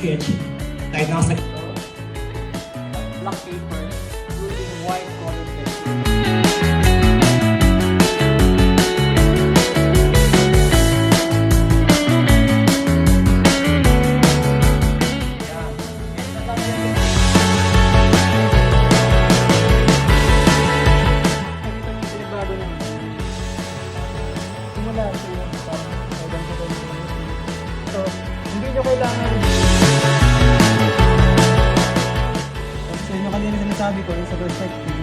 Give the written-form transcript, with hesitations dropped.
sketch kahit nasa black paper using white colored pencil. Simula sa yung so, hindi nyo kailangan sa inyo kanina sinasabi ko yung sa perspective.